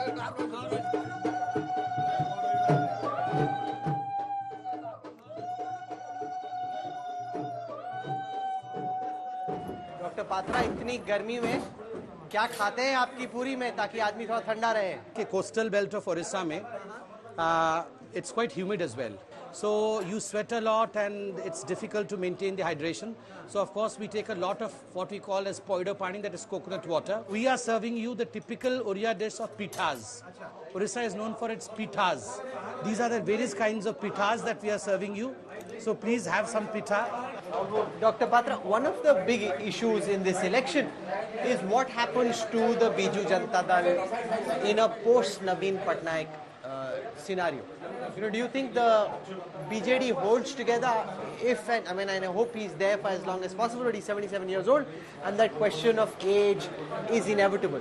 Doctor Patra, इतनी गर्मी में क्या खाते हैं आपकी पूरी में ताकि आदमी थोड़ा ठंडा रहे? कि कोस्टल बेल्ट ऑफ ओडिशा में it's quite humid as well. So you sweat a lot and it's difficult to maintain the hydration. So of course we take a lot of what we call as poido pani, that is coconut water. We are serving you the typical Oriya dish of pithas. Orissa is known for its pithas. These are the various kinds of pithas that we are serving you. So please have some pitha. Dr. Patra, one of the big issues in this election is what happens to the Biju Janata Dal in a post-Naveen Patnaik scenario. You know, do you think the BJD holds together if, and I mean, I hope he's there for as long as possible, but he's 77 years old, and that question of age is inevitable.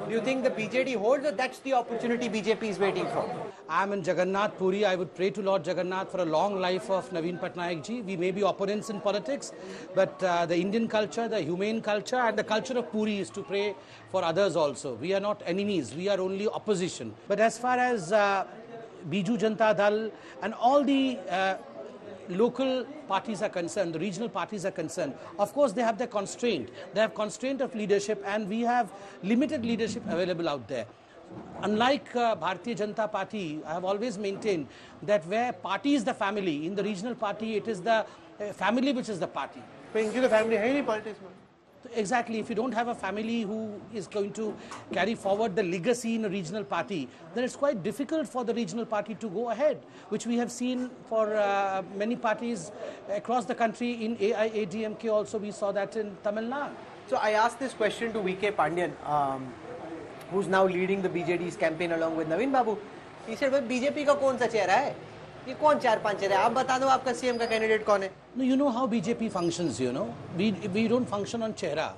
Do you think the BJD holds, or that's the opportunity BJP is waiting for? I'm in Jagannath Puri. I would pray to Lord Jagannath for a long life of Naveen Patnaik ji. We may be opponents in politics, but the Indian culture, the humane culture, and the culture of Puri is to pray for others also. We are not enemies. We are only opposition. But as far as Biju Janata Dal and all the local parties are concerned, the regional parties are concerned, of course they have their constraint. They have constraint of leadership, and we have limited leadership available out there. Unlike Bharatiya Janata Party, I have always maintained that where party is the family, in the regional party it is the family which is the party. But in the family, any politics, man. Exactly. If you don't have a family who is going to carry forward the legacy in a regional party, then it's quite difficult for the regional party to go ahead, which we have seen for many parties across the country. In AIADMK also we saw that in Tamil Nadu. So I asked this question to VK Pandian, who's now leading the BJD's campaign along with Naveen Babu. He said, BJP का कौन सा चेहरा है? ये कौन चार पांच चेहरा है? आप बता दो आपका सीएम का कैंडिडेट कौन है? No, you know how BJP functions, you know. We don't function on chehra.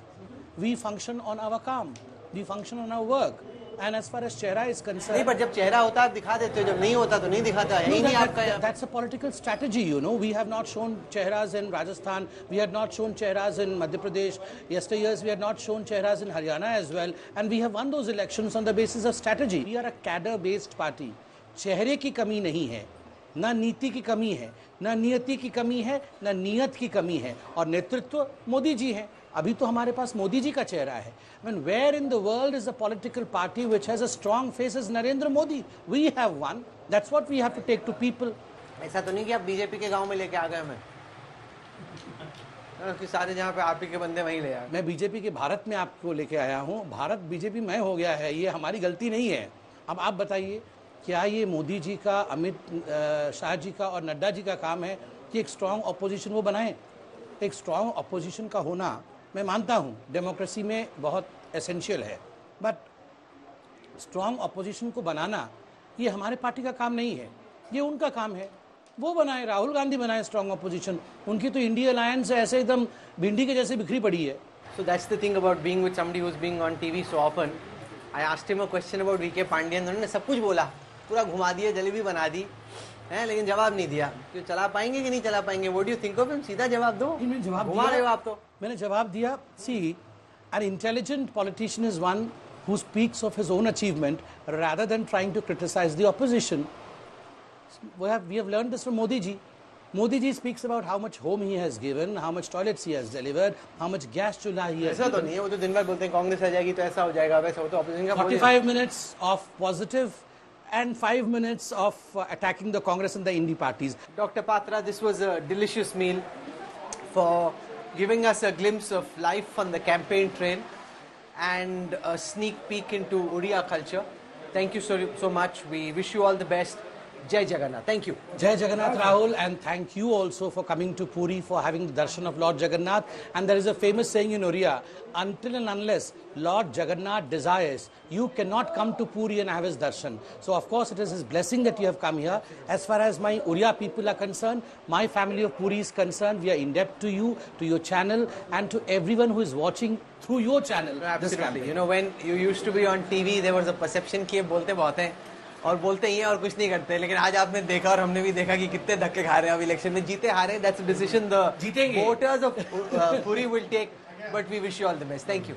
We function on our काम. We function on our work. And as far as chehra is concerned... नहीं, पर जब चेहरा होता है आप दिखा देते हो, जब नहीं होता तो नहीं दिखाता है. नहीं आपका... That's a political strategy, you know. We have not shown chehras in Rajasthan. We had not shown chehras in Madhya Pradesh. Yesteryears we had not shown chehras in Haryana as well. And we have won those elections on the basis of strategy. We are a cadre-based party. चेहरे की कमी नहीं है, ना नीति की कमी है, ना नियति की कमी है, ना नियत की कमी है, और नेतृत्व मोदी जी हैं. अभी तो हमारे पास मोदी जी का चेहरा है. I mean, where in the world is a political party which has a strong face as Narendra Modi? We have one. That's what we have to take to people. ऐसा तो नहीं कि आप बीजेपी के गांव में लेके आ गए हमें, कि सारे जहाँ पे आप ही के बंदे वहीं ले आए. मैं बीजेपी के भारत में आपको लेके आया हूँ. भारत बीजेपी में हो गया है, ये हमारी गलती नहीं है. अब आप बताइए, क्या ये मोदी जी का, अमित शाह जी का और नड्डा जी का काम है कि एक स्ट्रांग अपोजिशन वो बनाएं? एक स्ट्रांग अपोजिशन का होना, मैं मानता हूँ, डेमोक्रेसी में बहुत एसेंशियल है, बट स्ट्रांग अपोजिशन को बनाना ये हमारे पार्टी का काम नहीं है, ये उनका काम है. वो बनाए, राहुल गांधी बनाए स्ट्रांग अपोजिशन. उनकी तो इंडिया अलायंस ऐसे एकदम भिंडी के जैसे बिखरी पड़ी है. So that's the thing about being with somebody who's being on TV so often. I asked him a question about VK Pandian. उन्होंने सब कुछ बोला, पूरा घुमा दिया, जलेबी बना दी है, लेकिन जवाब नहीं दिया. क्यों, चला पाएंगे कि नहीं चला पाएंगे? What do you think of him? सीधा जवाब दो. घुमा रहे हो आप तो. मैंने जवाब दिया. See, an intelligent politician is one who speaks of his own achievement rather than trying to criticize the opposition. We have learned this from Modi ji. Modi ji speaks about how much home he has given, how much toilets he has delivered, how much gas chulha he has given. ऐसा तो नहीं है, वो तो दिन भर बोलते हैं कांग्रेस आ जाएगी तो ऐसा हो जाएगा, वैसा हो तो ऑपोजिशन का. 45 minutes of positive and 5 minutes of attacking the Congress and the indie parties. Dr. Patra, this was a delicious meal for giving us a glimpse of life on the campaign trail and a sneak peek into Oriya culture. Thank you so much. We wish you all the best. Jai Jagannath. Thank you. Jai Jagannath, Rahul, and thank you also for coming to Puri for having the darshan of Lord Jagannath. And there is a famous saying in Oriya, until and unless Lord Jagannath desires, you cannot come to Puri and have his darshan. So of course it is his blessing that you have come here. As far as my Oriya people are concerned, my family of Puri is concerned, we are in debt to you, to your channel, and to everyone who is watching through your channel. Absolutely. You know, when you used to be on TV, there was a perception कि ये बोलते बहुत हैं और बोलते ही हैं और कुछ नहीं करते, लेकिन आज आपने देखा और हमने भी देखा कि कितने धक्के खा रहे हैं अब इलेक्शन में. जीते हारे, that's a decision the voters of Puri will take, but we wish you all the best. Thank you.